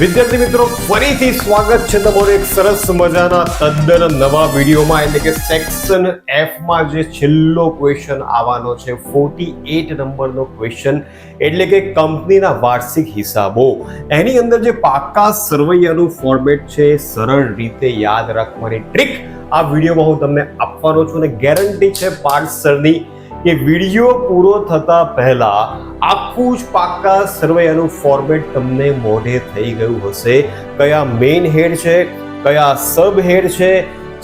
વિદ્યાર્થી મિત્રો, ફરીથી સ્વાગત છે તમારું એક સરસ મજાના તદ્દન નવા વિડીયોમાં. એટલે કે સેક્શન એફ માં જે છેલ્લો ક્વેશ્ચન આવવાનો છે 48 નંબરનો ક્વેશ્ચન, એટલે કે કંપનીના વાર્ષિક હિસાબો. એની અંદર જે પાકા સરવૈયાનું ફોર્મેટ છે, સરળ રીતે યાદ રાખવાની ટ્રીક આ વિડીયોમાં હું તમને આપવાનો છું અને ગેરંટી છે પાર્થ સરની કે વિડીયો પૂરો થતા પહેલા આખું જ પાકા સરવૈયાનું ફોર્મેટ તમને મોઢે થઈ ગયું હશે. કયા મેઇન હેડ છે, કયા સબ હેડ છે,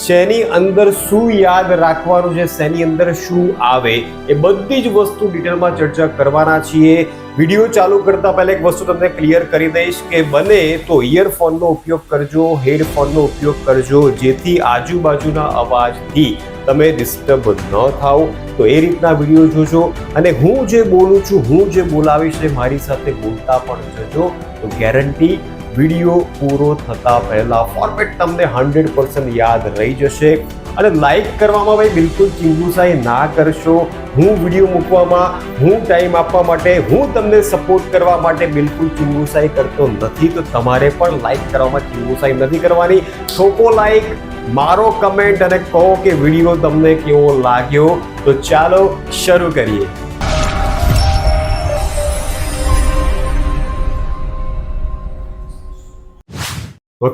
શેની અંદર શું યાદ રાખવાનું છે, શેની અંદર શું આવે, એ બધી જ વસ્તુ ડિટેલમાં ચર્ચા કરવાના છીએ. વિડીયો ચાલુ કરતા પહેલા એક વસ્તુ તમને ક્લિયર કરી દઈશ કે બને તો ઇયરફોનનો ઉપયોગ કરજો, હેડફોનનો ઉપયોગ કરજો, જેથી આજુબાજુના અવાજથી તમે ડિસ્ટર્બ ન થાવ. તો એ રીતના વિડીયો જોજો અને હું જે બોલું છું, હું જે બોલાવીશ એ મારી સાથે બોલતા પણ જજો. તો ગેરંટી વિડીયો પૂરો થતા પહેલા ફોર્મેટ તમને 100% યાદ રહી જશે. અને લાઈક કરવામાં ભાઈ બિલકુલ ચિંગુસાઈ ના કરશો. હું વિડીયો મૂકવામાં, હું ટાઈમ આપવા માટે, હું તમને સપોર્ટ કરવા માટે બિલકુલ ચિંગુસાઈ કરતો નથી. તો તમારે પણ લાઈક કરવામાં ચિંગુસાઈ નથી કરવાની. ઠોકો લાઈક, મારો કમેન્ટ અને કહો કે વિડીયો તમને કેવો લાગ્યો. તો ચાલો શરૂ કરીએ.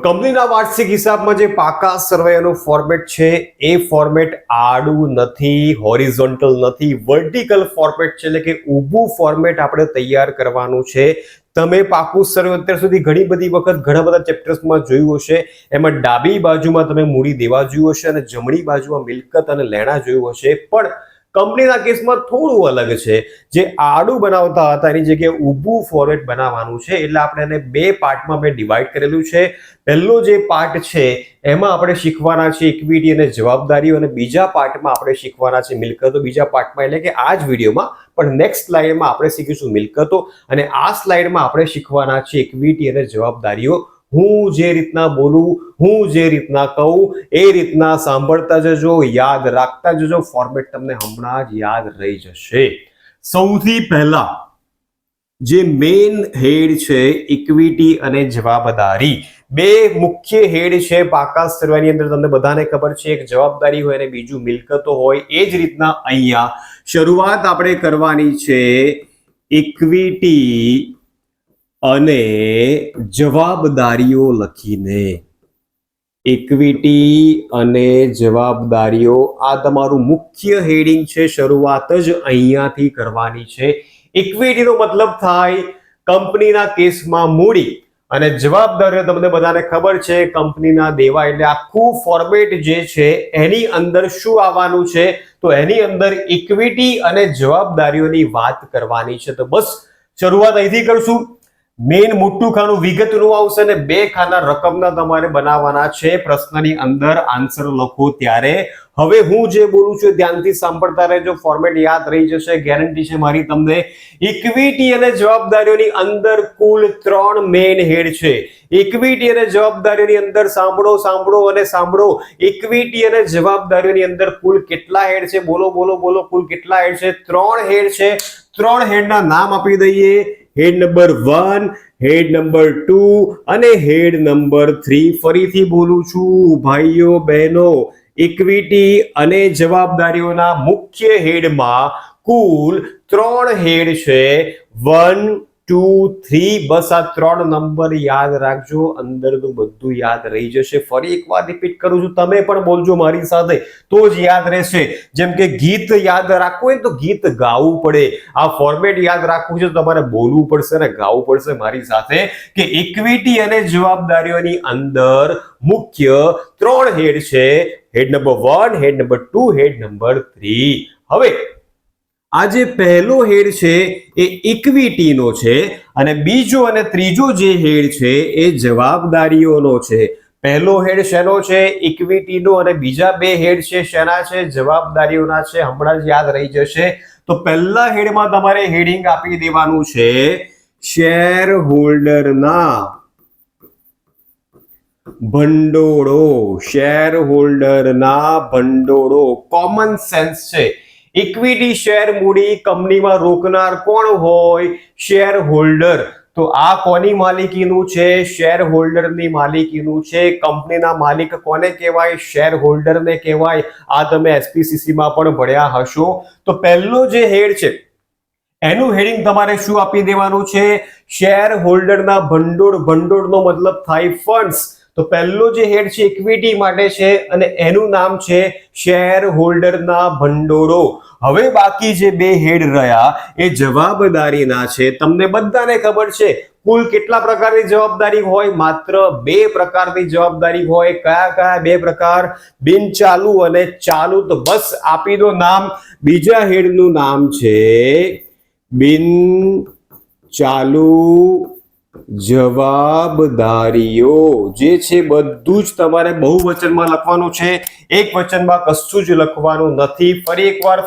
કંપનીના વાર્ષિક હિસાબમાં જે પાકા સરવૈયાનું ફોર્મેટ છે એ ફોર્મેટ આડું નથી, હોરિઝોન્ટલ નથી, વર્ટિકલ ફોર્મેટ છે. એટલે કે ઊભું ફોર્મેટ આપણે તૈયાર કરવાનું છે. તમે પાકું સર્વે અત્યાર સુધી ઘણી બધી વખત ઘણા બધા ચેપ્ટર્સમાં જોયું હશે. એમાં ડાબી બાજુમાં તમે મૂડી દેવા જોયું હશે અને જમણી બાજુમાં મિલકત અને લેણા જોયું હશે. પણ કંપનીના કેસમાં થોડું અલગ છે. જે આડું બનાવતા હતા એની જગ્યાએ ઊભું ફોર્મેટ બનાવવાનું છે. એટલે આપણે એને બે પાર્ટમાં મેં ડિવાઈડ કરેલું છે. પહેલો જે પાર્ટ છે એમાં આપણે શીખવાના છે ઇક્વિટી અને જવાબદારીઓ, અને બીજા પાર્ટમાં આપણે શીખવાના છે મિલકતો. બીજા પાર્ટમાં એટલે કે આ જ વિડીયોમાં, પણ નેક્સ્ટ સ્લાઇડમાં આપણે શીખીશું મિલકતો, અને આ સ્લાઇડમાં આપણે શીખવાના છે ઇક્વિટી અને જવાબદારીઓ. હું જે રીતના બોલું, હું જે રીતના કહું એ રીતના સાંભળતા જજો, યાદ રાખતા જજો. ફોર્મેટ તમને હમણાં જ યાદ રહી જશે. સૌથી પહેલા જે મેઇન હેડ છે ઇક્વિટી અને જવાબદારી, બે મુખ્ય હેડ છે પાકા સરવૈયાની અંદર. તમને બધાને ખબર છે, એક જવાબદારી હોય અને બીજું મિલકતો હોય. એ જ રીતના અહીંયા શરૂઆત આપણે કરવાની છે ઇક્વિટી અને જવાબદારીઓ લખીને. ઇક્વિટી અને જવાબદારીઓ, આ તમારું મુખ્ય હેડિંગ છે. શરૂઆત જ અહીંયાથી કરવાની છે. ઇક્વિટીનો મતલબ થાય કંપનીના કેસમાં મૂડી, અને જવાબદારીઓ તમને બધાને ખબર છે કંપનીના દેવા. એટલે આખું ફોર્મેટ જે છે એની અંદર શું આવવાનું છે, તો એની અંદર ઇક્વિટી અને જવાબદારીઓની વાત કરવાની છે. તો બસ શરૂઆત અહીંથી કરશું. મેઇન મોટું ખાનું વિગતનું આવશે અને બે ખાના રકમના તમારે બનાવવાના છે. પ્રશ્નની અંદર આન્સર લખો ત્યારે. હવે હું જે બોલું છું ધ્યાનથી સાંભળતા રહેજો, ફોર્મેટ યાદ રહી જશે, ગેરંટી છે મારી તમને. ઇક્વિટી અને જવાબદારીઓની અંદર કુલ 3 મેઇન હેડ છે. ઇક્વિટી અને જવાબદારીઓની અંદર સાંભળો, સાંભળો અને સાંભળો. ઇક્વિટી અને જવાબદારીઓની અંદર કુલ કેટલા હેડ છે? બોલો બોલો બોલો, કુલ કેટલા હેડ છે? 3 હેડ છે. 3 હેડના નામ આપી દઈએ. હેડ નંબર 1, હેડ નંબર 2 અને હેડ નંબર 3. ફરીથી બોલું છું ભાઈઓ બહેનો, ઇક્વિટી અને જવાબદારીઓના મુખ્ય હેડમાં કુલ 3 હેડ છે. 1, 2, 3. બસ આ 3 નંબર યાદ રાખજો, અંદરનું બધું યાદ રહી જશે. ફરી એકવાર રિપીટ કરું છું, તમે પણ બોલજો મારી સાથે તો જ યાદ રહેશે. જેમ કે ગીત યાદ રાખવું હોય તો ગીત ગાવું પડે, આ ફોર્મેટ યાદ રાખવું છે તો તમારે બોલવું પડશે અને ગાવું પડશે મારી સાથે કે ઇક્વિટી અને જવાબદારીઓની અંદર મુખ્ય 3 હેડ છે. હેડ નંબર 1, હેડ નંબર 2, હેડ નંબર 3. હવે આ જે પહેલો હેડ છે એ ઇક્વિટીનો છે અને બીજો અને ત્રીજો જે હેડ છે એ જવાબદારીઓનો છે. પહેલો હેડ શેનો છે? ઇક્વિટીનો, અને બીજા બે હેડ છે શેના છે? જવાબદારીઓના છે. હમણાં જ યાદ રહી જશે. તો પહેલા હેડમાં તમારે હેડિંગ આપી દેવાનું છે શેર હોલ્ડરના ભંડોળો. શેર હોલ્ડરના ભંડોળો કોમન સેન્સ છે. ઇક્વિટી શેર મૂડી કંપનીમાં રોકનાર કોણ હોય? Share holder. તો આ કોની માલિકીનું છે? શેર હોલ્ડરની માલિકીનું છે. કંપનીના માલિક કોને કહેવાય? શેર હોલ્ડરને કહેવાય. આ તમે SPCC માં પણ ભણ્યા હશો. તો પહેલો જે હેડ છે એનું હેડિંગ તમારે શું આપી દેવાનું છે? શેર હોલ્ડરના ભંડોળ. ભંડોળનો મતલબ થાય ફંડ્સ. તો પહેલો જે હેડ છે ઇક્વિટી માટે છે અને એનું નામ છે શેર હોલ્ડરના ભંડોળો. હવે બાકી જે બે હેડ રહ્યા એ જવાબદારીના છે. તમને બધાને ખબર છે કુલ કેટલા પ્રકારની જવાબદારી હોય? માત્ર બે પ્રકારની જવાબદારી હોય. કયા કયા બે પ્રકાર? બિન ચાલુ અને ચાલુ. તો બસ આપી દો નામ. બીજા હેડનું નામ છે બિન ચાલુ જવાબદારીઓ. જે છે બધું જ તમારે બહુવચનમાં લખવાનું છે. એક વચનમાં કશું જ લખવાનું નથી. ફરી એકવાર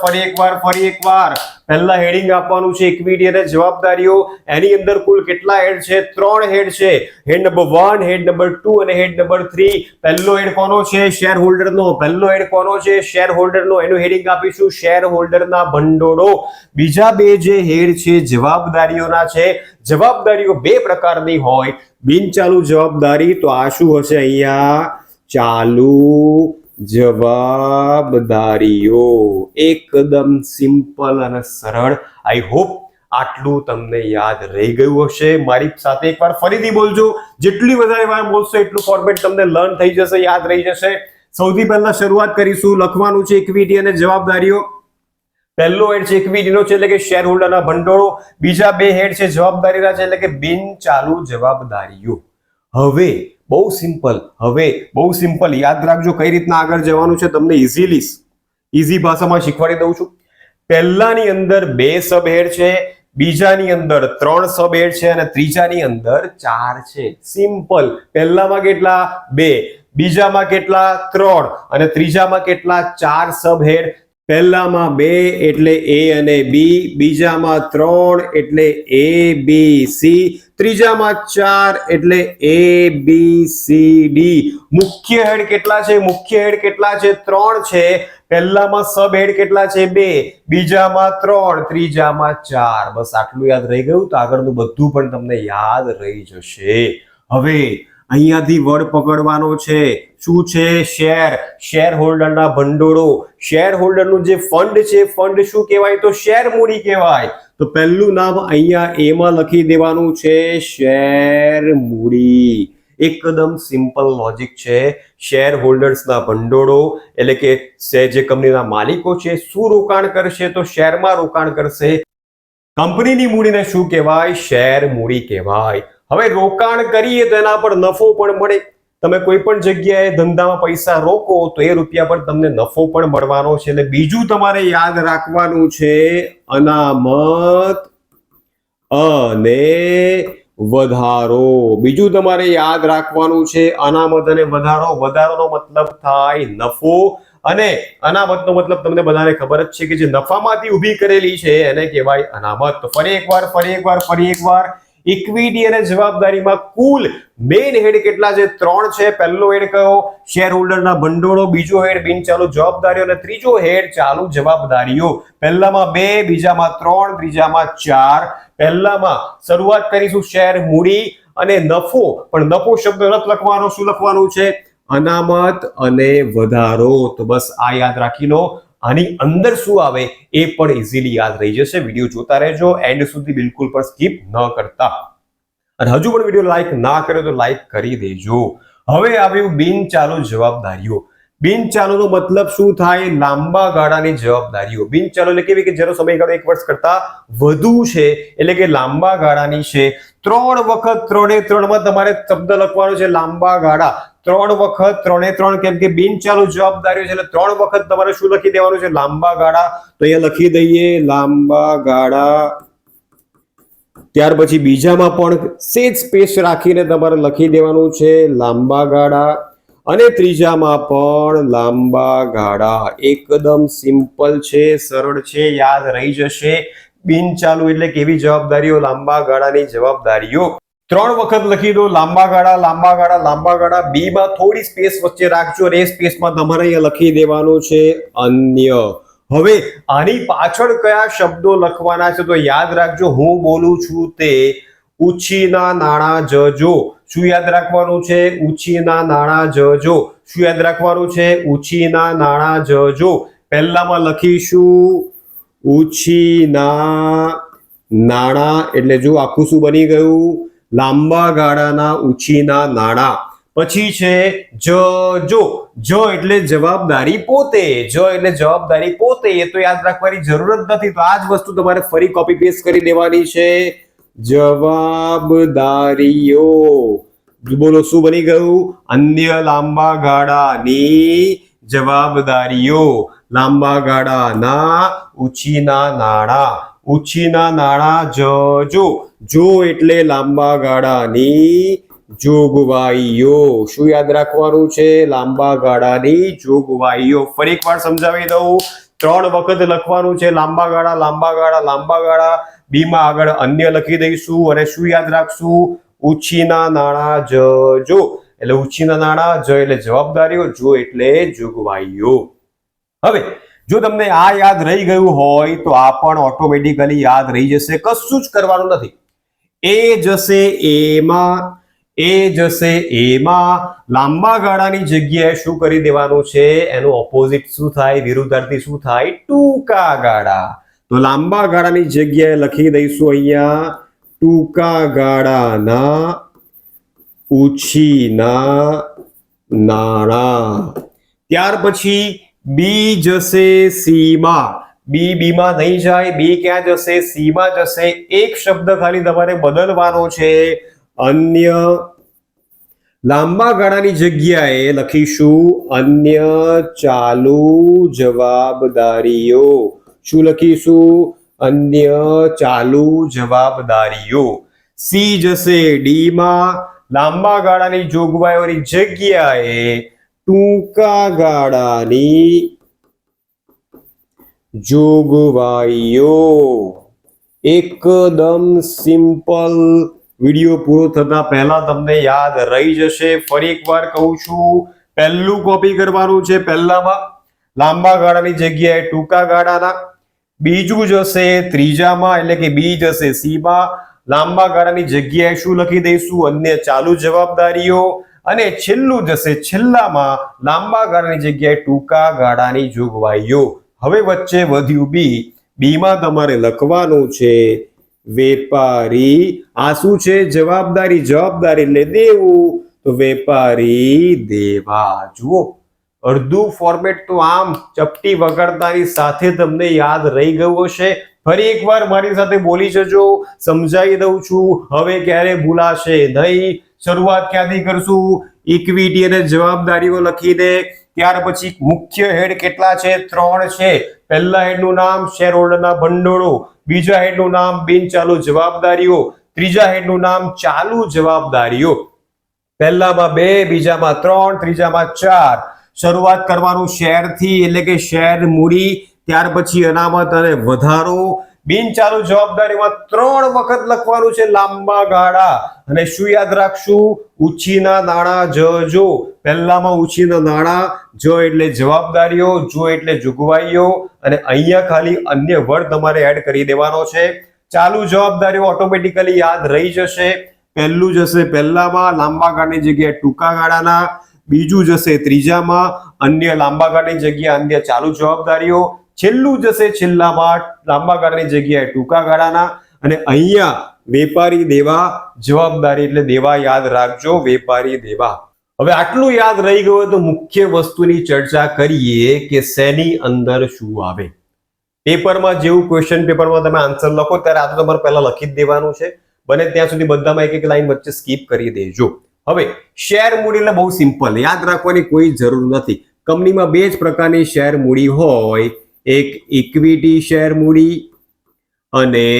પહેલા હેડિંગ આપવાનું છે ઇક્વિટી અને જવાબદારીઓ. એની અંદર કુલ કેટલા હેડ છે? 3 હેડ છે. હેડ નંબર 1, હેડ નંબર 2 અને હેડ નંબર 3. પહેલો હેડ કોનો છે? શેર હોલ્ડરનો. પહેલો હેડ કોનો છે? શેર હોલ્ડરનો. એનું હેડિંગ આપીશું શેર હોલ્ડરના ભંડોળો. બીજા બે જે હેડ છે જવાબદારીઓના છે. જવાબદારીઓ બે પ્રકારની હોય. બિન ચાલુ જવાબદારી. તો આ શું હશે અહીંયા? ચાલુ જવાબદારીઓ. એકદમ સિમ્પલ અને સરળ. આઈ હોપ આટલું તમને યાદ રહી ગયું હશે. મારી સાથે એકવાર ફરીથી બોલજો. જેટલી વધારે વાર બોલશો એટલું ફોર્મેટ તમને લર્ન થઈ જશે, યાદ રહી જશે. સૌથી પહેલા શરૂઆત કરીશું. લખવાનું છે ઇક્વિટી અને જવાબદારીઓ. પહેલો હેડ છે ઇક્વિટીનો છે એટલે કે શેર હોલ્ડરના ભંડોળો. બીજા બે હેડ છે જવાબદારીના છે એટલે કે બિન ચાલુ જવાબદારીઓ. હવે બહુ સિમ્પલ યાદ રાખજો કઈ રીતના આગળ જવાનું છે. તમને ઈઝી ભાષામાં શીખવાડી દઉં છું. પહેલાની અંદર બે સબ હેડ છે, બીજાની અંદર 3 સબ હેડ છે અને ત્રીજાની અંદર 4 છે. સિમ્પલ. પહેલામાં કેટલા? 2, બીજામાં કેટલા? 3 અને ત્રીજામાં કેટલા? 4 સબ હેડ. પહેલામાં 2 એટલે A અને B, બીજામાં 3 એટલે A B C, ત્રીજામાં 4 એટલે A B C D. મુખ્ય હેડ કેટલા છે? 3 છે. પહેલામાં સબ હેડ કેટલા છે? 2, બીજામાં 3, ત્રીજામાં 4. બસ આટલું યાદ રહી ગયું તો આગળનું બધું પણ તમને યાદ રહી જશે. હવે અહીંયાથી વર્ડ પકડવાનો છે. શું છે? શેર હોલ્ડરના ભંડોળો. શેર હોલ્ડરનું જે ફંડ છે, ફંડ શું કહેવાય? તો શેર મૂડી કહેવાય. તો પહેલું નામ અહીંયા એ માં લખી દેવાનું છે શેર મૂડી. એકદમ સિમ્પલ લોજિક છે. શેર હોલ્ડર્સના ભંડોળો એટલે કે જે કંપનીના માલિકો છે શું રોકાણ કરશે? તો શેરમાં રોકાણ કરશે. કંપનીની મૂડીને શું કહેવાય? શેર મૂડી કહેવાય. હવે રોકાણ કરીએ તો એના પર નફો પણ મળે. તમે કોઈ પણ જગ્યાએ ધંધામાં પૈસા રોકો તો એ રૂપિયા પર તમને નફો પણ મળવાનો છે. એટલે બીજું તમારે યાદ રાખવાનું છે અનામત અને વધારો. બીજું તમારે યાદ રાખવાનું છે અનામત અને વધારો. વધારોનો મતલબ થાય નફો અને અનામતનો મતલબ તમને બધાને ખબર જ છે કે જે નફામાંથી ઊભી કરેલી છે એને કહેવાય અનામત. તો ફરી એકવાર ઇક્વિટી અને જવાબદારીમાં કુલ મેઇન હેડ કેટલા છે? 3 છે. પહેલો હેડ કયો? શેર હોલ્ડરના ભંડોળો. બીજો હેડ બિન ચાલુ જવાબદારીઓ અને ત્રીજો હેડ ચાલુ જવાબદારીઓ. પહેલામાં 2, બીજામાં 3, ત્રીજામાં 4. પહેલામાં શરૂઆત કરીશું શેર મૂડી અને નફો. પણ નફો શબ્દ નથી લખવાનો. શું લખવાનું છે? અનામત અને વધારો. તો બસ આ યાદ રાખી લો. આની અંદર શું આવે એ પણ ઇઝીલી યાદ રહી જશે. વિડીયો જોતા રહેજો એન્ડ સુધી, બિલકુલ પણ સ્કીપ ન કરતા. અને હજુ પણ વિડીયો લાઈક ના કર્યો તો લાઈક કરી દેજો. હવે આવ્યું બિન ચાલુ જવાબદારીઓ. બિન ચાલુનો મતલબ શું થાય? લાંબા ગાળાની જવાબદારીઓ. બિન ચાલુ એટલે કેવી કે જેનો સમયગાળો 1 વર્ષ કરતા વધુ છે એટલે કે લાંબા ગાળાની છે. 3 વખત 3 માં તમારે શબ્દ લખવાનો છે લાંબા ગાળા. 3 વખત 3 કેમ કે બિન ચાલુ જવાબદારીઓ છે એટલે 3 વખત તમારે શું લખી દેવાનું છે? લાંબા ગાળા. તો અહીંયા લખી દઈએ લાંબા ગાળા. ત્યાર પછી બીજામાં પણ સેજ સ્પેસ રાખીને તમારે લખી દેવાનું છે લાંબા ગાળા અને ત્રીજામાં પણ લાંબા ગાળા. એકદમ સિમ્પલ છે, સરળ છે, યાદ રહી જશે. બિન ચાલુ એટલે કેવી જવાબદારીઓ? લાંબા ગાળાની જવાબદારીઓ. 3 વખત લખી દો લાંબા ગાળા. બી માં થોડી સ્પેસ વચ્ચે રાખજો અને એ સ્પેસમાં તમારે અહીંયા લખી દેવાનું છે અન્ય. હવે આની પાછળ કયા શબ્દો લખવાના છે? તો યાદ રાખજો હું બોલું છું તે ઉછીના નાણાં જજો. શું યાદ રાખવાનું છે? ઉછીના નાણાં જજો. શું યાદ રાખવાનું છે? ઉછીના નાણાં જજો. પહેલામાં લખીશું ઉછીના નાણાં, એટલે જો આખું શું બની ગયું? લાંબા ગાળાના ઉછીના નાણાં. પછી છે જજો. જ એટલે જવાબદારી પોતે. જ એટલે જવાબદારી પોતે. એ તો યાદ રાખવાની જરૂર જ નથી, તો આ જ વસ્તુ તમારે ફરી કોપી પેસ્ટ કરી દેવાની છે. જવાબદારીઓ. બોલો શું બની ગયું? અન્ય લાંબા ગાળાની જવાબદારીઓ. લાંબા ગાળાના ઉછીના નાણાં. ઉછીના નાણાં જજો. જો એટલે લાંબા ગાળાની જોગવાઈઓ. શું યાદ રાખવાનું છે? લાંબા ગાળાની જોગવાઈઓ. ફરી એકવાર સમજાવી દઉં. 3 વખત લખવાનું છે લાંબા ગાળા, લાંબા ગાળા, લાંબા ગાળા. બી માં આગળ અન્ય લખી દઈશું અને શું યાદ રાખશું? ઉછીના નાણાં જજો. એટલે ઉછીના નાણાં, જ એટલે જવાબદારીઓ, જો એટલે જોગવાઈઓ. હવે જો તમને આ યાદ રહી ગયું હોય તો આ પણ ઓટોમેટિકલી યાદ રહી જશે. કશું જ કરવાનું નથી. એ જશે એમાં, એ જશે એમાં. લાંબા ગાળાની જગ્યાએ શું કરી દેવાનું છે? એનું ઓપોઝિટ શું થાય? વિરુદ્ધાર્થી શું થાય? ટૂંકા ગાળા. તો લાંબા ગાળાની જગ્યાએ લખી દઈશું અહીંયા ટૂંકા ગાળાના ઉછીના નાણાં. ત્યાર પછી બી જશે સીમાં. બીમાં નહીં જાય. બી ક્યાં જશે? સીમાં જશે. એક શબ્દ ખાલી તમારે બદલવાનો છે. અન્ય લાંબા ગાળાની જગ્યાએ લખીશું અન્ય ચાલુ જવાબદારીઓ. શું લખીશું? અન્ય ચાલુ જવાબદારીઓ. સી જશે ડી માં. લાંબા ગાળાની જોગવાઈઓની જગ્યાએ ટૂંકા ગાળાની જોગવાઈઓ. એકદમ સિમ્પલ. વિડિયો પૂરો થતા પહેલા તમને યાદ રહી જશે. ફરી એકવાર કહું છું, પહેલું કોપી કરવાનું છે. પહેલામાં લાંબા ગાળાની જગ્યાએ ટૂંકા ગાળાના. બીજું જશે ત્રીજામાં, એટલે કે બી જશે સી માં. લાંબા ગાળાની જગ્યાએ શું લખી દઈશું? અન્ય ચાલુ જવાબદારીઓ. અને છેલ્લું જશે છેલ્લામાં. લાંબા ગાળાની જગ્યાએ ટૂંકા ગાળાની જોગવાઈઓ. હવે વચ્ચે વધ્યું બી. બીમાં તમારે લખવાનું છે વેપારી. આ શું છે? જવાબદારી. જવાબદારી એટલે દેવું, તો વેપારી દેવા. જુઓ, અડધું ફોર્મેટ તો આમ ચપટી વગાડતાની સાથે તમને યાદ રહી ગયું હશે. ફરી એકવાર મારી સાથે બોલી જજો. સમજાવી દઉં છું, હવે ક્યારે ભૂલાશે નહીં. શરૂઆત ક્યાંથી કરશું? ઇક્વિટી અને જવાબદારીઓ લખી દે. ત્યાર પછી મુખ્ય હેડ કેટલા છે? 3 છે. પહેલા હેડનું નામ શેર હોલ્ડરના ભંડોળો. બીજા હેડનું નામ બિનચાલુ જવાબદારીઓ. ત્રીજા હેડનું નામ ચાલુ જવાબદારીઓ. પહેલામાં 2, બીજામાં 3, ત્રીજામાં 4. શરૂઆત કરવાનું શેરથી, એટલે કે શેર મૂડી. ત્યાર પછી અનામત અને વધારો. બિનચાલુ જવાબદારીમાં 3 વખત લખવાનું છે લાંબા ગાળા. અને શું યાદ રાખશું? ઉછીના નાણાં જજો. પહેલામાં ઉછીના નાણાં, જ એટલે જવાબદારીઓ, જો એટલે જોગવાઈઓ. અને અહીંયા ખાલી અન્ય વર્ડ તમારે એડ કરી દેવાનો છે. ચાલુ જવાબદારીઓ ઓટોમેટિકલી યાદ રહી જશે. પહેલું જશે પહેલામાં, લાંબા ગાળાની જગ્યાએ ટૂંકા ગાળાના. બીજું જશે ત્રીજામાં, અન્ય લાંબા ગાળાની જગ્યાએ અન્ય ચાલુ જવાબદારીઓ. છેલ્લું જશે છેલ્લામાં, લાંબા ગાળાની જગ્યાએ ટૂંકા ગાળાના. અને અહીંયા વેપારી દેવા. જવાબદારી એટલે દેવા યાદ રાખજો. વેપારી દેવા. હવે આટલું યાદ રહી ગયું હોય તો મુખ્ય વસ્તુની ચર્ચા કરીએ કે શેની અંદર શું આવે. પેપરમાં જેવું ક્વેશ્ચન પેપરમાં તમે આન્સર લખો ત્યારે આ તો તમારે પહેલા લખી જ દેવાનું છે. બને ત્યાં સુધી બધામાં એક લાઈન વચ્ચે સ્કીપ કરી દેજો. હવે શેર મૂડી એટલે બહુ સિમ્પલ, યાદ રાખવાની કોઈ જરૂર નથી. કંપનીમાં 2 જ પ્રકારની શેર મૂડી હોય. એક ઇક્વિટી શેર મૂડી અને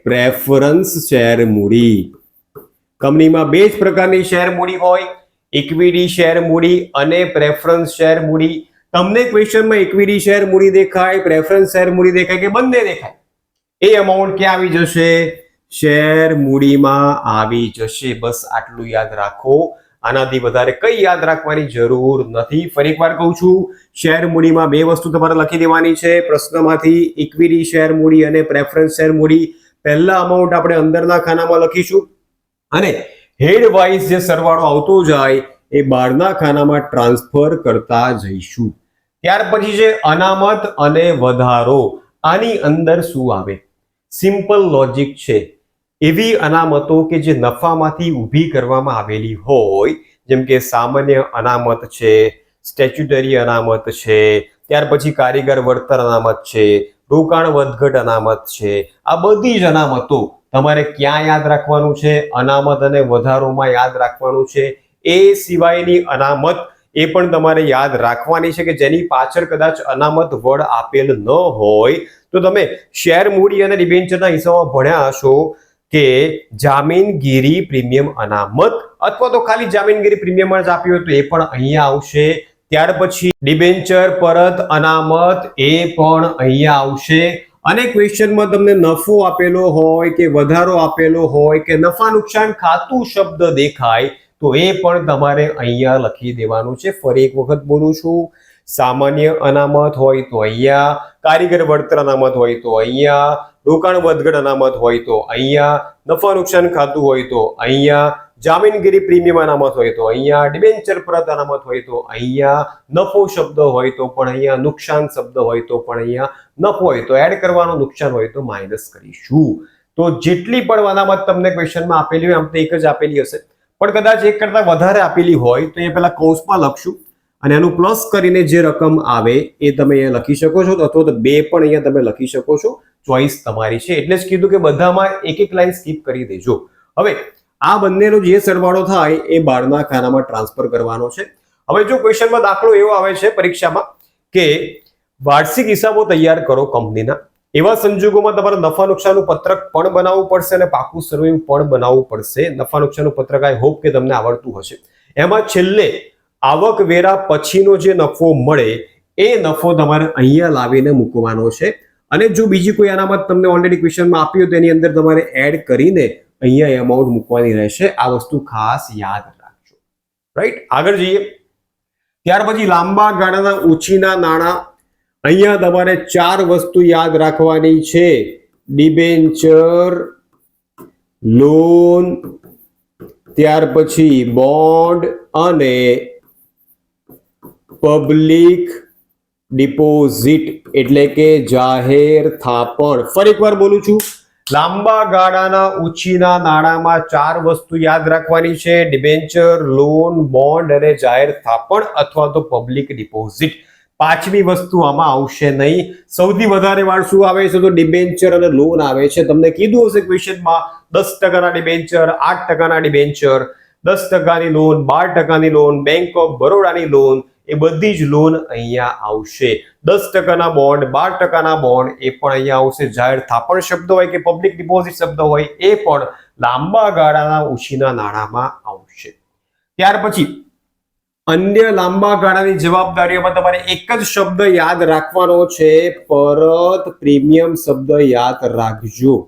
પ્રેફરન્સ શેર મૂડી. કંપનીમાં 2 જ પ્રકારની શેર મૂડી હોય. ઇક્વિટી શેર મૂડી અને પ્રેફરન્સ શેર મૂડી. તમને ક્વેશ્ચનમાં ઇક્વિટી શેર મૂડી દેખાય, પ્રેફરન્સ શેર મૂડી દેખાય કે બંને દેખાય, એ અમાઉન્ટ ક્યાં આવી જશે? શેર મૂડીમાં આવી જશે. બસ આટલું યાદ રાખો. આનાથી વધારે કઈ યાદ રાખવાની જરૂર નથી. ફરી એકવાર કહું છું, શેર મૂડીમાં 2 વસ્તુ તમારે લખી દેવાની છે પ્રશ્નમાંથી, ઇક્વિટી શેર મૂડી અને પ્રેફરન્સ શેર મૂડી. પહેલા અમાઉન્ટ આપણે અંદરના ખાનામાં લખીશું અને હેડ વાઇઝ જે સરવાળો આવતો જાય એ બહારના ખાનામાં ટ્રાન્સફર કરતા જઈશું. ત્યાર પછી છે અનામત અને વધારો. આની અંદર શું આવે? સિમ્પલ લોજિક છે. એવી અનામતો કે જે નફામાંથી ઊભી કરવામાં આવેલી હોય, જેમ કે સામાન્ય અનામત છે, સ્ટેચ્યુટરી અનામત છે, ત્યાર પછી કારીગર વળતર અનામત છે, રોકાણ વધઘટ અનામત છે. આ બધી જ અનામતો તમારે ક્યાં યાદ રાખવાનું છે? અનામત અને વધારોમાં યાદ રાખવાનું છે. એ સિવાયની અનામત એ પણ તમારે યાદ રાખવાની છે કે જેની પાછળ કદાચ અનામત વડ આપેલ ન હોય તો તમે શેર મૂડી અને ડિબેન્ચરના હિસ્સામાં ભણ્યા હશો કે જામીનગીરી પ્રીમિયમ અનામત, અથવા તો ખાલી જામીનગીરી પ્રીમિયમ જ આપ્યું હોય તો એ પણ અહીંયા આવશે. ત્યાર પછી ડિબેન્ચર પરત અનામત એ પણ અહીંયા આવશે. અને ક્વેશ્ચનમાં તમને નફો આપેલો હોય કે વધારો આપેલો હોય કે નફા નુકસાન ખાતું શબ્દ દેખાય તો એ પણ તમારે અહીંયા લખી દેવાનું છે. ફરી એક વખત બોલું છું, સામાન્ય અનામત હોય તો અહીંયા, કારીગર વળતર અનામત હોય તો અહીંયા, રોકાણ વધઘટ અનામત હોય તો અહીંયા, નફા નુકસાન ખાતું હોય તો અહીંયા, જામીનગીરી પ્રીમિયમ અનામત હોય તો અહીંયા, ડિબેન્ચર પરત અનામત હોય તો અહીંયા, નફો શબ્દ હોય તો પણ અહીંયા, નુકસાન શબ્દ હોય તો પણ અહીંયા, નફો હોય તો એડ કરવાનો, નુકસાન હોય તો માઇનસ કરીશું. તો જેટલી પણ અનામત તમને ક્વેશ્ચનમાં આપેલી હોય, આમ તો એક જ આપેલી હશે, પણ કદાચ એક કરતા વધારે આપેલી હોય તો અહીંયા પેલા કૌંસમાં લખશું અને એનું પ્લસ કરીને જે રકમ આવે એ તમે અહીંયા લખી શકો છો, અથવા તો બે પણ અહીંયા તમે લખી શકો છો. ચોઈસ તમારી છે. એટલે જ કીધું કે બધામાં એક એક લાઈન સ્કીપ કરી દેજો. હવે આ બંનેનો જે સરવાળો થાય એ બહારના ખાનામાં ટ્રાન્સફર કરવાનો છે. હવે જો ક્વેશ્ચનમાં દાખલો એવો આવે છે પરીક્ષામાં કે વાર્ષિક હિસાબો તૈયાર કરો કંપનીના, એવા સંજોગોમાં તમારે નફા નુકસાનનું પત્રક પણ બનાવવું પડશે અને પાકું સરવૈયું પણ બનાવવું પડશે. નફા નુકસાનનું પત્રક આઈ હોપ કે તમને આવડતું હશે. એમાં છેલ્લે આવકવેરા પછીનો જે નફો મળે એ નફો તમારે અહીંયા લાવીને મૂકવાનો છે. અને જો બીજી કોઈ અનામત તમને ઓલરેડી ક્વેશ્ચનમાં આપી હોય તો એની અંદર તમારે એડ કરીને અહીંયા એમાઉન્ટ મૂકવાની રહેશે. આ વસ્તુ ખાસ યાદ રાખજો. રાઈટ, આગળ જઈએ. ત્યાર પછી લાંબા ગાળાના ઉછીના નાણાં. અહીંયા તમારે 4 વસ્તુ યાદ રાખવાની છે: ડિબેન્ચર, લોન, ત્યાર પછી બોન્ડ અને પબ્લિક ડિપોઝિટ એટલે કે જાહેર થાપણ. ફરી એકવાર બોલું છું, લાંબા ગાળાના ઉછીના નાણાંમાં 4 વસ્તુ યાદ રાખવાની છે: ડિબેન્ચર, લોન, બોન્ડ અને જાહેર થાપણ અથવા તો પબ્લિક ડિપોઝિટ. પાંચમી વસ્તુ આમાં આવશે નહીં. સૌથી વધારે વાર શું આવે છે? તો ડિબેન્ચર અને લોન આવે છે. તમને કીધું હશે ક્વેશ્ચનમાં 10% ડિબેન્ચર, 8% ડિબેન્ચર, 10%ની લોન, 12%ની લોન, બેંક ઓફ બરોડાની લોન, એ બધી જ લોન અહીંયા આવશે. 10%ના બોન્ડ, 12%ના બોન્ડ એ પણ અહીંયા આવશે. જાહેર થાપણ શબ્દ હોય કે પબ્લિક ડિપોઝિટ શબ્દ હોય એ પણ લાંબા ગાળાના ઉછીના નાણાંમાં આવશે. ત્યાર પછી અન્ય લાંબા ગાળાની જવાબદારીઓમાં તમારે એક જ શબ્દ યાદ રાખવાનો છે: પરત પ્રીમિયમ શબ્દ યાદ રાખજો.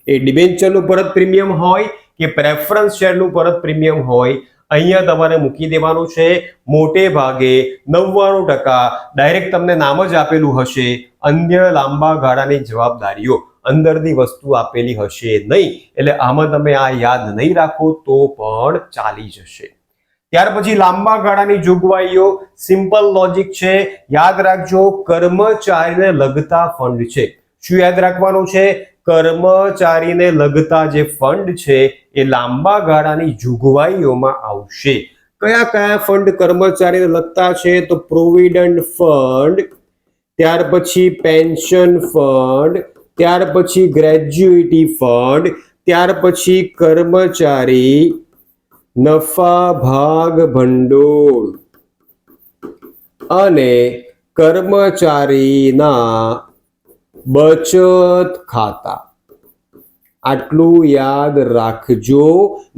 એ ડિબેન્ચરનું પરત પ્રીમિયમ હોય કે પ્રેફરન્સ શેરનું પરત પ્રીમિયમ હોય, અહીંયા તમારે મૂકી દેવાનું છે. મોટે ભાગે 99% ડાયરેક્ટ તમને નામ જ આપેલું હશે. અન્ય લાંબા ગાળાની જવાબદારીઓ અંદરની વસ્તુ આપેલી હશે નહીં, એટલે આમાં તમે આ યાદ નહીં રાખો તો પણ ચાલી જશે. ત્યાર પછી લાંબા ગાળાની જોગવાઈઓ. સિમ્પલ લોજિક છે, યાદ રાખજો. કર્મચારીને લગતા ફંડ છે. શું યાદ રાખવાનું છે? કર્મચારીને લગતા જે ફંડ છે એ લાંબા ગાળાની જોગવાઈઓમાં આવશે. કયા કયા ફંડ કર્મચારીને લગતા છે? તો પ્રોવિડન્ટ ફંડ, ત્યાર પછી પેન્શન ફંડ, ત્યાર પછી ગ્રેજ્યુઇટી ફંડ, ત્યાર પછી કર્મચારી નફા ભાગ ભંડોળ અને કર્મચારીના બચત ખાતા. આટલું યાદ રાખજો.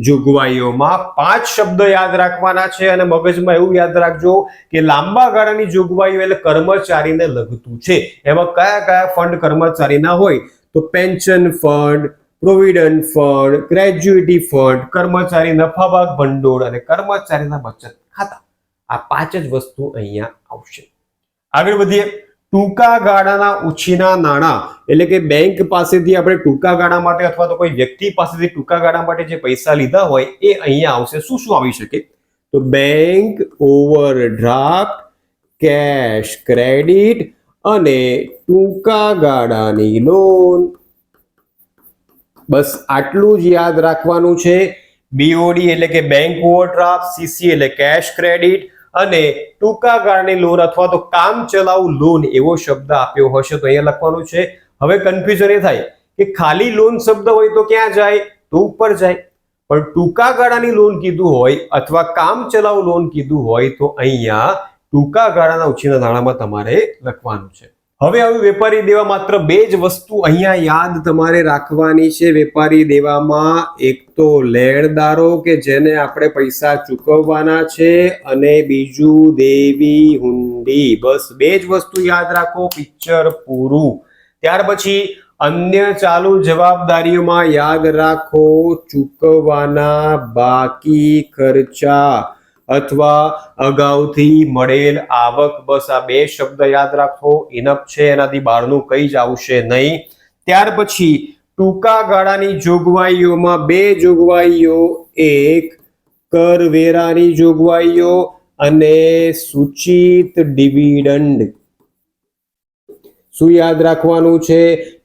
જોગવાઈઓમાં 5 શબ્દ યાદ રાખવાના છે અને મગજમાં એવું યાદ રાખજો કે લાંબા ગાળાની જોગવાઈઓ એટલે કર્મચારીને લગતું છે. એમાં કયા કયા ફંડ કર્મચારીના હોય? તો pension fund, provident fund, gratuity fund, કર્મચારી નફા ભાગ ભંડોળ અને કર્મચારીના બચત ખાતા. આ 5 જ વસ્તુ અહીંયા આવશે. આગળ વધીએ. ટૂંકા ગાળાના ઉછીના નાણાં એટલે કે બેંક પાસેથી આપણે ટૂંકા ગાળા માટે અથવા તો કોઈ વ્યક્તિ પાસેથી ટૂંકા ગાળા માટે જે પૈસા લીધા હોય એ અહીંયા આવશે. શું શું આવી શકે? તો બેંક ઓવરડ્રાફ્ટ, કેશ ક્રેડિટ અને ટૂંકા ગાળાની લોન. બસ આટલું જ યાદ રાખવાનું છે. બીઓડી એટલે કે બેંક ઓવરડ્રાફ્ટ, સીસી એટલે કેશ ક્રેડિટ અને ટૂંકા ગાળાની લોન અથવા તો કામ ચલાઉ લોન એવો શબ્દ આપ્યો હશે તો અહીંયા લખવાનું છે. હવે કન્ફ્યુઝન એ થાય કે ખાલી લોન શબ્દ હોય તો ક્યાં જાય? તો ઉપર જાય. પણ ટૂંકા ગાળાની લોન કીધું હોય અથવા કામ ચલાઉ લોન કીધું હોય તો અહીંયા ટૂંકા ગાળાના ઉછીના નાણાંમાં તમારે લખવાનું છે. હવે આવી વેપારી દેવા માત્ર બે જ વસ્તુ અહીંયા યાદ તમારે રાખવાની છે. વેપારી દેવામાં એક તો લેણદારો કે જેને આપણે પૈસા ચૂકવવાના છે અને બીજું દેવી હુંડી. બસ બે જ વસ્તુ યાદ રાખો, પિક્ચર પૂરું. ત્યાર પછી અન્ય ચાલુ જવાબદારીઓમાં યાદ રાખો ચૂકવવાના બાકી ખર્ચા અથવા અગાઉથી મળેલ આવક. બસ આ બે શબ્દ યાદ રાખો, ઇનફ છે, એનાથી બહારનું કંઈ જ આવશે નહીં. ત્યાર પછી ટૂંકા ગાળાની જોગવાઈઓમાં બે જોગવાઈઓ, એક કરવેરાની જોગવાઈઓ અને સૂચિત ડિવિડન્ડ. શું યાદ રાખવાનું છે?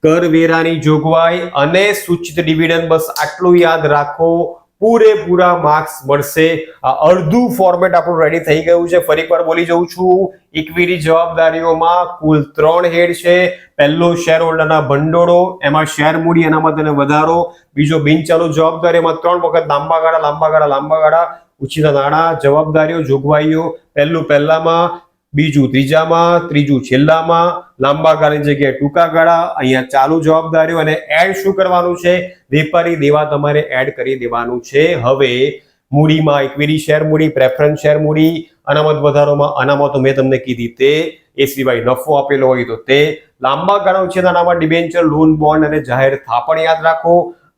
કરવેરાની જોગવાઈ અને સૂચિત ડિવિડન્ડ. બસ આટલું યાદ રાખો, પૂરેપૂરા માર્ક્સ મળશે. આ અડધું ફોર્મેટ આપણું રેડી થઈ ગયું છે. ફરી એકવાર બોલી જઉં છું, ઇક્વિટી જવાબદારીઓમાં કુલ 3 હેડ છે. પહેલો શેર હોલ્ડરના ભંડોળો, એમાં શેર મૂડી, એનામાં તેને વધારો. બીજો બિનચાલુ જવાબદારીઓમાં 3 વખત લાંબા ગાળા, ઉછીના નાણાં, જવાબદારીઓ, જોગવાઈઓ. પહેલું પહેલામાં, બીજું ત્રીજામાં, ત્રીજું છેલ્લામાં. લાંબા ગાળાની જગ્યાએ ટૂંકા ગાળા. અહીંયા ચાલુ જવાબદારીઓ અને એડ શું કરવાનું છે? વેપારી દેવા તમારે એડ કરી દેવાનું છે. હવે મૂડીમાં ઇક્વિટી શેર મૂડી, પ્રેફરન્સ શેર મૂડી, અનામત વધારોમાં અનામતો મેં તમને કીધી તે, એ સિવાય નફો આપેલો હોય તો તે. લાંબા ગાળા ઉછીના નાણાંમાં ડિબેન્ચર, લોન, બોન્ડ અને જાહેર થાપણ યાદ રાખો.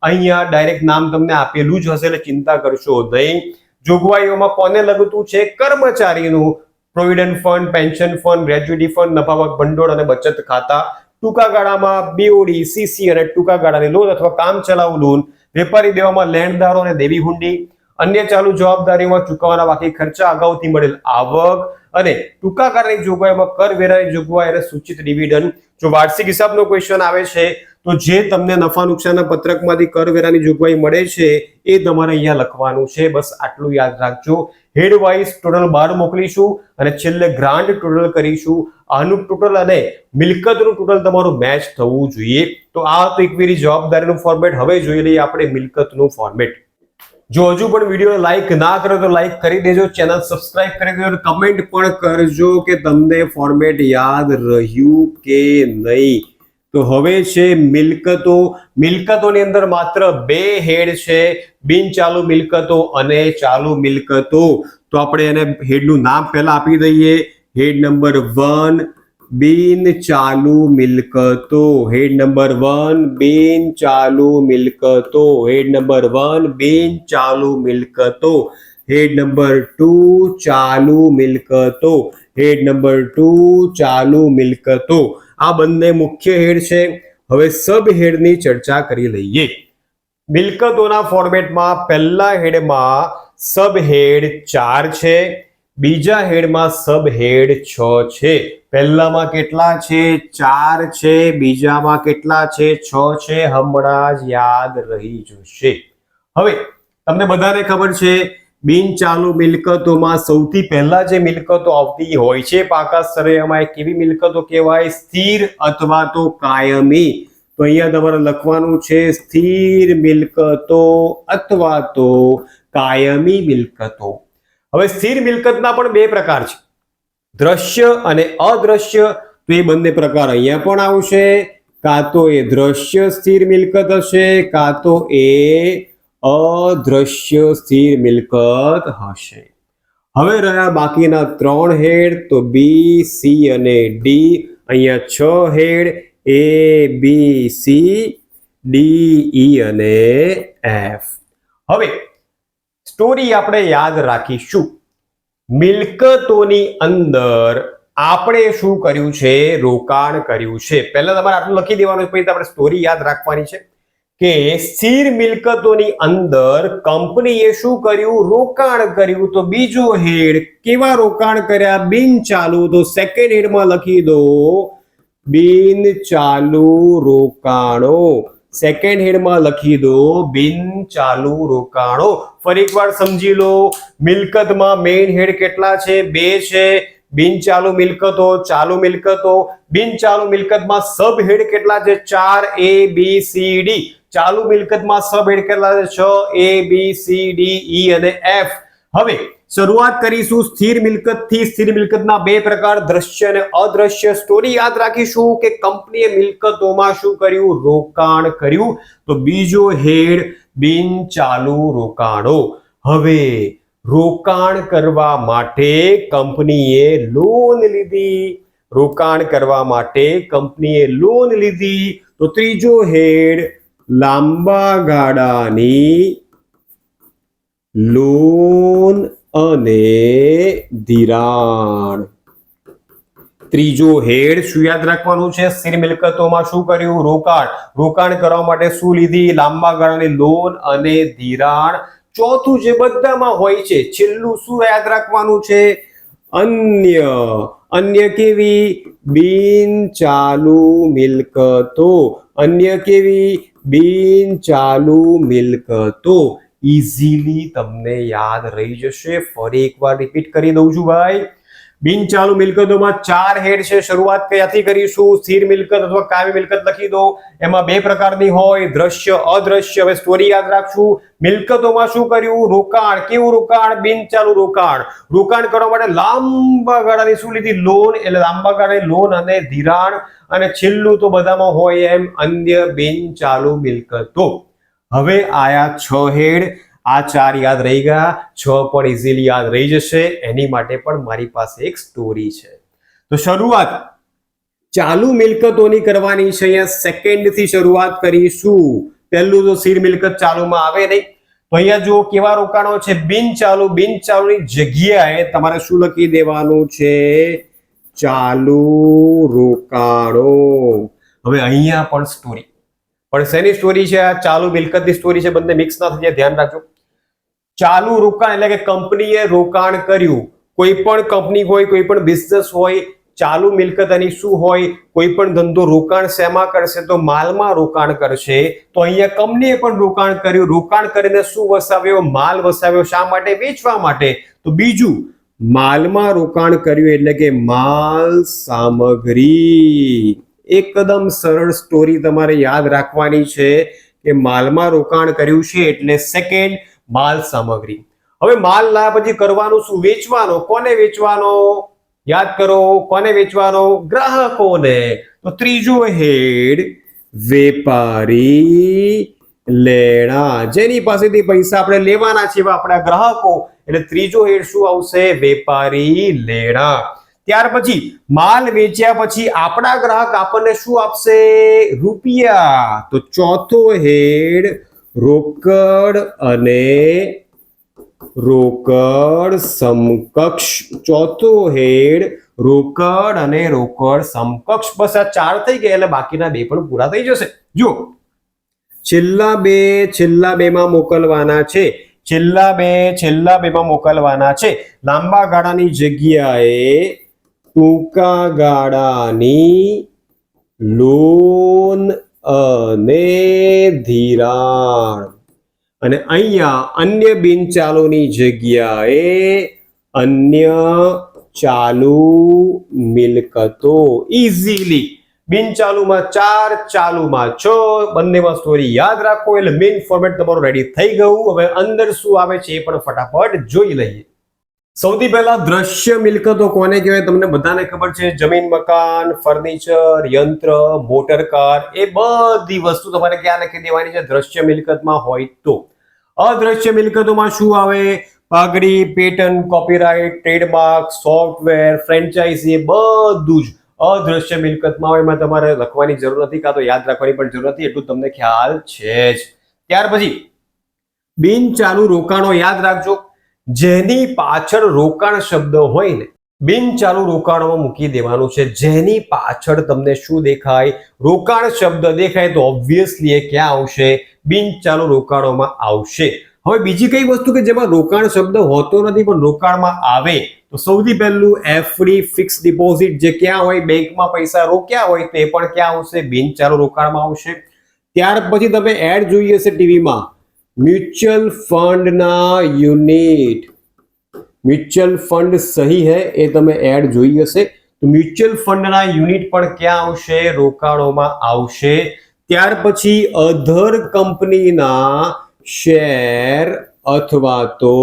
અહીંયા ડાયરેક્ટ નામ તમને આપેલું જ હશે એટલે ચિંતા કરશો નહીં. જોગવાઈઓમાં કોને લગતું છે? કર્મચારીનું provident fund, pension fund, gratuity fund, નફાવક ભંડોળ અને બચત ખાતા. ટૂંકા ગાળામાં બીઓડી, સીસી અને ટૂંકા ગાળાની લોન અથવા કામ ચલાઉ લોન. વેપારી દેવામાં લેણદારો અને દેવી હુંડી. અન્ય ચાલુ જવાબદારીઓમાં ચૂકવવાના બાકી ખર્ચા, અગાઉથી મળેલ આવક અને ટૂંકા ગાળાની જોગવાઈમાં કરવેરાની જોગવાઈ અને સૂચિત ડિવિડન્ડ. જો વાર્ષિક હિસાબનો ક્વેશ્ચન આવે છે તો જે તમને નફા નુકસાનના પત્રકમાંથી કરવેરાની જોગવાઈ મળે છે એ તમારે અહીંયા લખવાનું છે. બસ આટલું યાદ રાખજો. હેડ વાઇઝ ટોટલ 12 મોકલીશું અને છેલ્લે ગ્રાન્ડ ટોટલ કરીશું. આનું ટોટલ અને મિલકતનું ટોટલ તમારું મેચ થવું જોઈએ. તો આ તો ઇક્વિટી જવાબદારીનું ફોર્મેટ. હવે જોઈ લઈએ આપણે મિલકતનું ફોર્મેટ. જો હજુ પણ વિડીયો લાઈક ના કરો તો લાઈક કરી દેજો, ચેનલ સબસ્ક્રાઇબ કરી દેજો, કમેન્ટ પણ કરજો કે તમને ફોર્મેટ યાદ રહ્યું કે નહીં. તો હવે છે મિલકતો. મિલકતોની અંદર માત્ર 2 હેડ છે, બિનચાલુ મિલકતો અને ચાલુ મિલકતો. તો આપણે એને હેડનું નામ પહેલા આપી દઈએ. હેડ નંબર 1 બિનચાલુ મિલકતો. હેડ નંબર 1 બિનચાલુ મિલકતો. હેડ નંબર 1 બિનચાલુ મિલકતો. હેડ નંબર 2 ચાલુ મિલકતો. હેડ નંબર 2 ચાલુ મિલકતો. આ બંને મુખ્ય હેડ છે. હવે સબ હેડની ચર્ચા કરી લઈએ. મિલકતોના ફોર્મેટમાં પહેલા હેડમાં સબ હેડ 4 છે, બીજા હેડમાં સબ હેડ 6 છે. પહેલામાં કેટલા છે? 4 છે. બીજામાં કેટલા છે? 6 છે. હમણાં જ યાદ રહી જશે. હવે તમને બધાને ખબર છે બિનચાલુ મિલકતોમાં સૌથી પહેલા જે મિલકતો આવતી હોય છે પાકા સ્તરે એમાં કેવી મિલકતો કહેવાય? સ્થિર અથવા તો કાયમી. તો અહીંયા તમારે લખવાનું છે સ્થિર મિલકતો અથવા તો કાયમી મિલકતો. હવે સ્થિર મિલકતના પણ 2 પ્રકાર છે, દ્રશ્ય અને અદ્રશ્ય. તો એ બંને પ્રકાર અહીંયા પણ આવશે. કાં તો એ દ્રશ્ય સ્થિર મિલકત હશે, કાં તો એ અદ્રશ્ય સ્થિર મિલકત હશે. હવે રહ્યા બાકીના 3 હેડ, તો બી, સી અને ડી. અહીંયા 6 હેડ, એ, બી, સી, ડી, ઈ અને એફ. હવે સ્ટોરી આપણે યાદ રાખીશું. મિલકતોની અંદર આપણે શું કર્યું છે? રોકાણ કર્યું છે. પહેલા તમારે આટલું લખી દેવાનું, પછી આપણે સ્ટોરી યાદ રાખવાની છે કે સ્થિર મિલકતોની અંદર કંપનીએ શું કર્યું? રોકાણ કર્યું. તો બીજો હેડ, કેવા રોકાણ કર્યા? બિન ચાલુ. તો સેકન્ડ હેડમાં લખી દો બિન ચાલુ રોકાણો. સેકન્ડ હેડમાં લખી દો બિન ચાલુ રોકાણો. ફરી એકવાર સમજી લો, મિલકતમાં મેઇન હેડ કેટલા છે? 2 છે. બિન ચાલુ મિલકતો, ચાલુ મિલકતો. બિન ચાલુ મિલકતમાં સબ હેડ કેટલા છે? 4 A B C D. ચાલુ મિલકતમાં સબ હેડ કેટલા છે? 6 A B C D E અને F. હવે શરૂઆત કરીશું સ્થિર મિલકતથી. સ્થિર મિલકતના 2 પ્રકાર, દ્રશ્ય અને અદ્રશ્ય. સ્ટોરી યાદ રાખીશું કે કંપનીએ મિલકતોમાં શું કર્યું? રોકાણ કર્યું. તો બીજો હેડ બિન ચાલુ રોકાણો. હવે રોકાણ કરવા માટે કંપનીએ લોન લીધી. રોકાણ કરવા માટે કંપનીએ લોન લીધી. તો ત્રીજો હેડ લાંબા ગાળાની લોન અને ધિરાણ. ત્રીજો હેડ શું યાદ રાખવાનું છે? સ્થિર મિલકતોમાં શું કર્યું? રોકાણ. રોકાણ કરવા માટે શું લીધી? લાંબા ગાળાની લોન અને ધિરાણ. ચોથું જે બધામાં હોય છે, છેલ્લું શું યાદ રાખવાનું છે? અન્ય. અન્ય કેવી? બિન ચાલુ મિલકતો. અન્ય કેવી? બિન ચાલુ મિલકતો. ઇઝીલી તમને યાદ રહી જશે. ફરી એકવાર રિપીટ કરી દઉં છું ભાઈ. બિન ચાલુ મિલકતોમાં 4 હેડ છે. શરૂઆત ક્યાંથી કરીશું? સ્થિર મિલકત અથવા કાયમી મિલકત લખી દો. એમાં 2 પ્રકારની હોય, દ્રશ્ય, અદ્રશ્ય. હવે સ્ટોરી યાદ રાખશું. મિલકતોમાં શું કર્યું? રોકાણ. કેવું રોકાણ? બિન ચાલુ રોકાણ. રોકાણ કરવા માટે લાંબા ગાળાની શું લીધી? લોન. એટલે લાંબા ગાળાની લોન અને ધિરાણ. અને છેલ્લું તો બધામાં હોય એમ અન્ય બિન ચાલુ મિલકતો. હવે આયા 6 હેડ. આ 4 યાદ રહી ગયા, 6 પણ ઇઝીલી યાદ રહી જશે. એની માટે પણ મારી પાસે એક સ્ટોરી છે. તો શરૂઆત ચાલુ મિલકતોની કરવાની છે. અહીંયા સેકન્ડ થી શરૂઆત કરીશું. પહેલું તો સ્થિર મિલકત ચાલુમાં આવે નહીં. તો અહીંયા જુઓ કેવા રોકાણો છે? બિન ચાલુ. બિન ચાલુની જગ્યાએ તમારે શું લખી દેવાનું છે? ચાલુ રોકાણો. હવે અહીંયા પણ સ્ટોરી, પણ શેની સ્ટોરી છે? આ ચાલુ મિલકતની સ્ટોરી છે. બંને મિક્સ ના થઈ જાય, ધ્યાન રાખજો. ચાલુ રોકાણ એટલે કે કંપનીએ રોકાણ કર્યું. કોઈ પણ કંપની હોય, કોઈ પણ બિઝનેસ હોય, ચાલુ મિલકત એની શું હોય? કોઈ પણ ધંધો રોકાણ શેમાં કરશે? તો માલમાં રોકાણ કરશે. તો અહીંયા કંપનીએ પણ રોકાણ કર્યું. રોકાણ કરીને શું વસાવ્યો? માલ વસાવ્યો. શા માટે? વેચવા માટે. તો બીજું, માલમાં રોકાણ કર્યું એટલે કે માલ સામગ્રી. એકદમ સરળ સ્ટોરી તમારે યાદ રાખવાની છે કે માલમાં રોકાણ કર્યું છે એટલે સેકન્ડ માલ સામગ્રી. હવે માલ લાવ્યા પછી કરવાનું શું? વેચવાનો. કોને વેચવાનો? યાદ કરો, કોને વેચવાનો? ગ્રાહકોને. તો ત્રીજો હેડ વેપારી લેણા. જેની પાસેથી પૈસા આપણે લેવાના છે એવા આપણા ગ્રાહકો. એટલે ત્રીજો હેડ શું આવશે? વેપારી લેણા. ત્યાર પછી માલ વેચ્યા પછી આપણા ગ્રાહક આપણને શું આપશે? રૂપિયા. તો ચોથો હેડ રોકડ અને રોકડ સમકક્ષ. ચોથો હેડ રોકડ અને રોકડ સમકક્ષ. બસ આ 4 થઈ ગયા એટલે બાકીના 2 પણ પૂરા થઈ જશે. જો છેલ્લા બે માં મોકલવાના છે. છેલ્લા બે માં મોકલવાના છે. લાંબા ગાળાની જગ્યાએ ટૂંકા ગાળાની લોન અને ધિરાણ. અને અહીંયા અન્ય બિન ચાલુની જગ્યાએ અન્ય ચાલુ મિલકતો. ઇઝીલી બિન ચાલુમાં 4, ચાલુમાં 6. બંનેમાં સ્ટોરી યાદ રાખો એટલે મેઇન ફોર્મેટ તમારું રેડી થઈ ગયું. હવે અંદર શું આવે છે એ પણ ફટાફટ જોઈ લઈએ. સૌથી પહેલા દ્રશ્ય મિલકતો કોને કહેવાય? તમને બધાને ખબર છે. જમીન, મકાન, ફર્નિચર, યંત્ર, મોટર કાર, એ બધી વસ્તુ તમારે ક્યાં લખી દેવાની છે? દ્રશ્ય મિલકતમાં હોય તો. અદ્રશ્ય મિલકતોમાં શું આવે? પાઘડી, patent, copyright, trademark, software, franchise, બધું જ અદ્રશ્ય મિલકતમાં હોય. એમાં તમારે લખવાની જરૂર નથી, કાં તો યાદ રાખવાની પણ જરૂર નથી, એટલું તમને ખ્યાલ છે જ. ત્યાર પછી બિન ચાલુ રોકાણો યાદ રાખજો. જેની પાછળ રોકાણ શબ્દ હોય ને, બિનચાલુ રોકાણોમાં મૂકી દેવાનું છે, જેની પાછળ તમને શું દેખાય? રોકાણ શબ્દ દેખાય તો ઓબ્વિયસલી એ ક્યાં આવશે? બિનચાલુ રોકાણોમાં આવશે. હવે બીજી કઈ વસ્તુ કે જેમાં રોકાણ શબ્દ હોતો નથી પણ રોકાણમાં આવે, તો સૌથી પહેલું એફડી ફિક્સ ડિપોઝિટ, જે ક્યાં હોય? બેંકમાં પૈસા રોક્યા હોય તો એ પણ ક્યાં આવશે? બિનચાલુ રોકાણમાં આવશે. ત્યાર પછી તમે એડ જોઈ હશે ટીવીમાં, મ્યુચ્યુઅલ ફંડના યુનિટ. મ્યુચ્યુઅલ ફંડ સહી હે એ તમે એડ જોઈ હશે. તો મ્યુચ્યુઅલ ફંડના યુનિટ પણ ક્યાં આવશે? રોકાણોમાં આવશે. ત્યાર પછી અધર કંપનીના શેર અથવા તો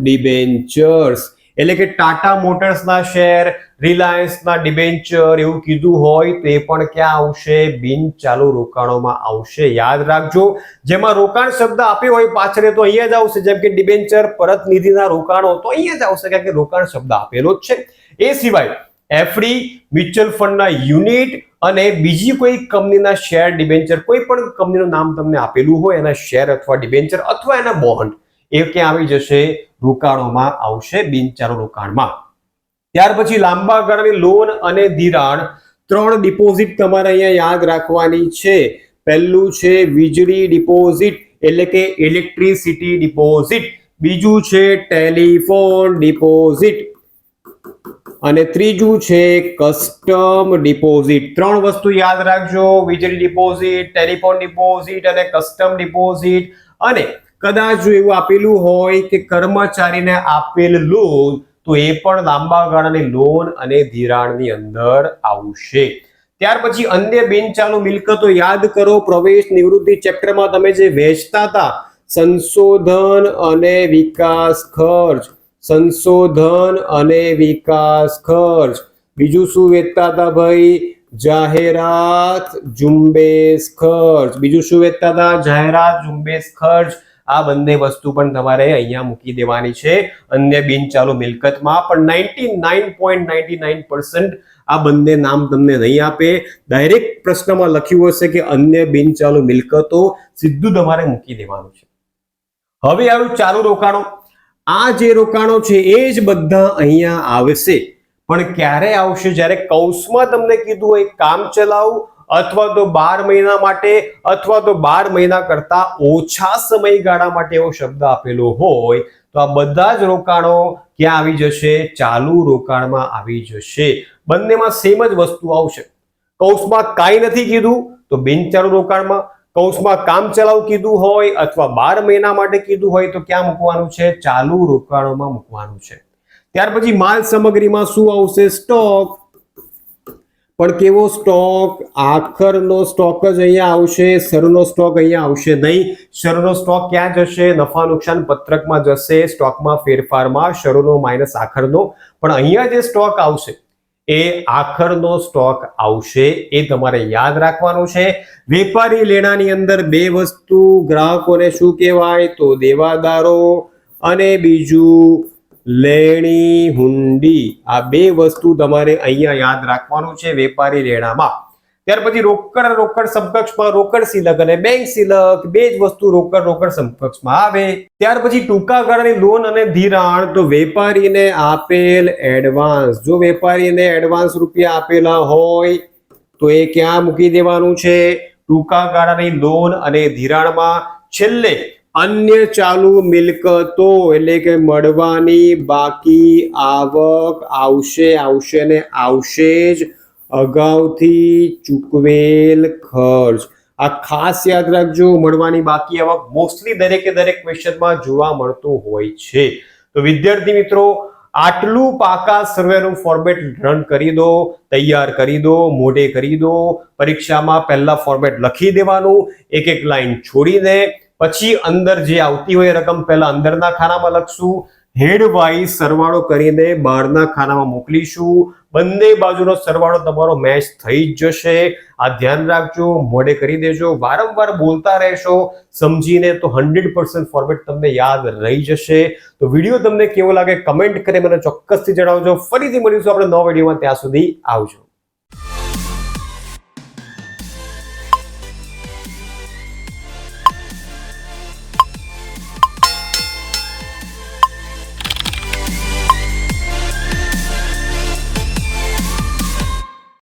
ડિબેન્ચર્સ, એટલે કે ટાટા મોટર્સના શેર, રિલાયન્સના ડિબેન્ચર એવું કીધું હોય તો એ પણ ક્યાં આવશે? બિનચાલુ રોકાણોમાં આવશે. યાદ રાખજો, જેમાં રોકાણ શબ્દ આપ્યો હોય પાછળ તો અહીંયા જ આવશે. જેમ કે ડિબેન્ચર, પરત નિધિના રોકાણો તો અહીંયા જ આવશે, કારણ કે રોકાણ શબ્દ આપેલો જ છે. એ સિવાય એફડી, મ્યુચ્યુઅલ ફંડના યુનિટ અને બીજી કોઈ કંપનીના શેર, ડિબેન્ચર, કોઈ પણ કંપનીનું નામ તમને આપેલું હોય એના શેર અથવા ડિબેન્ચર અથવા એના બોન્ડ, એ ક્યાં આવી જશે? રોકાણોમાં આવશે, બિનચાલુ રોકાણમાં. ત્યાર પછી લાંબા ગાળાની લોન અને ધિરાણ, 3 ડિપોઝિટ તમારે અહીંયા યાદ રાખવાની છે. પહેલું છે વીજળી ડિપોઝિટ, એટલે કે ઇલેક્ટ્રિસિટી ડિપોઝિટ. બીજું છે ટેલિફોન ડિપોઝિટ અને ત્રીજું છે કસ્ટમ ડિપોઝિટ. 3 વસ્તુ યાદ રાખજો, વીજળી ડિપોઝિટ, ટેલિફોન ડિપોઝિટ અને કસ્ટમ ડિપોઝિટ. અને કદાચ જો એવું આપેલું હોય કે કર્મચારીને આપેલ લોન, તો એ પણ લાંબા ગાળાની લોન અને ધિરાણની અંદર આવશે. ત્યાર પછી અન્ય બિનચાલુ મિલકતો યાદ કરો. પ્રવેશ નિવૃત્તિ ચેપ્ટરમાં તમે જે વહેંચતા હતા, સંશોધન અને વિકાસ ખર્ચ, સંશોધન અને વિકાસ ખર્ચ. બીજું શું વેચતા હતા ભાઈ? જાહેરાત ઝુંબેશ ખર્ચ. બીજું શું વેચતા હતા? જાહેરાત ઝુંબેશ ખર્ચ. આ બંને વસ્તુ પણ તમારે અહીંયા મૂકી દેવાની છે અન્ય બિનચાલુ મિલકતમાં. પણ 99.99% આ બંને નામ તમને નહીં આપે. ડાયરેક્ટ પ્રશ્નમાં લખ્યું હશે કે અન્ય બિનચાલુ મિલકતો, સીધું તમારે મૂકી દેવાનું છે. હવે આવ્યું ચાલુ રોકાણો. આ જે રોકાણો છે એ જ બધા અહીંયા આવશે. પણ ક્યારે આવશે? જ્યારે કૌંસમાં તમને કીધું હોય કામ ચલાઉ, અથવા તો 12 મહિના માટે, અથવા તો 12 મહિના કરતા ઓછા સમયગાળા માટે એવો શબ્દ આપેલો હોય, તો આ બધા જ રોકાણો ક્યાં આવી જશે? ચાલુ રોકાણમાં આવી જશે. બંનેમાં સેમ જ વસ્તુ આવશે. કૌંસમાં કાંઈ નથી કીધું તો બિનચાલુ રોકાણમાં, કૌંસમાં કામ ચલાઉ કીધું હોય અથવા 12 મહિના માટે કીધું હોય તો ક્યાં મૂકવાનું છે? ચાલુ રોકાણોમાં મૂકવાનું છે. ત્યાર પછી માલ સામગ્રીમાં શું આવશે? સ્ટોક. પણ કેવો સ્ટોક? આખરનો સ્ટોક જ અહીંયા આવશે, શરૂનો સ્ટોક અહીંયા આવશે નહીં. શરૂનો સ્ટોક ક્યાં જશે? નફા નુકસાન પત્રકમાં જશે, સ્ટોકમાં ફેરફારમાં, શરૂનો માઇનસ આખરનો. પણ અહીંયા જે સ્ટોક આવશે એ આખરનો સ્ટોક આવશે. એ તમારે યાદ રાખવાનું છે. વેપારી લેણાની અંદર 2 વસ્તુ ગ્રાહકોને શું કહેવાય? તો દેવાદારો અને બીજું લેણી હુંડી. આ 2 વસ્તુ તમારે અહીંયા યાદ રાખવાનું છે વેપારી લેણામાં. ત્યાર પછી રોકડ સમકક્ષમાં રોકડ સિલક અને બેંક સિલક, 2 જ વસ્તુ રોકડ સમકક્ષમાં આવે. ત્યાર પછી ટૂંકા ગાળાની લોન અને ધિરાણ, તો વેપારીને આપેલ એડવાન્સ. જો વેપારીને એડવાન્સ રૂપિયા આપેલા હોય તો એ ક્યાં મૂકી દેવાનું છે? ટૂંકા ગાળાની લોન અને ધિરાણમાં. છેલ્લે અન્ય ચાલુ મિલકતો, એટલે કે મળવાની બાકી આવક આવશે ને આવશે જ. અગાઉથી ચૂકવેલ ખર્ચ, આ ખાસ યાદ રાખજો. મળવાની બાકી આવક મોસ્ટલી દરેકે દરેક ક્વેશ્ચનમાં જોવા મળતું હોય છે. તો વિદ્યાર્થી મિત્રો, આટલું પાકા સર્વેનું ફોર્મેટ રન કરી દો, તૈયાર કરી દો, મોઢે કરી દો. પરીક્ષામાં પહેલા ફોર્મેટ લખી દેવાનું, એક લાઈન છોડીને. પછી અંદર જે આવતી હોય રકમ પહેલા અંદરના ખાનામાં લખશું, હેડ વાઇઝ સરવાળો કરીને બહારના ખાનામાં મોકલીશું. બંને બાજુનો સરવાળો તમારો મેચ થઈ જ જશે. આ ધ્યાન રાખજો, મોઢે કરી દેજો, વારંવાર બોલતા રહેશો સમજીને, તો 100% ફોર્મેટ તમને યાદ રહી જશે. તો વિડીયો તમને કેવો લાગે કમેન્ટ કરી મને ચોક્કસથી જણાવજો. ફરીથી મળીશું આપણે નવા વિડીયોમાં. ત્યાં સુધી આવજો.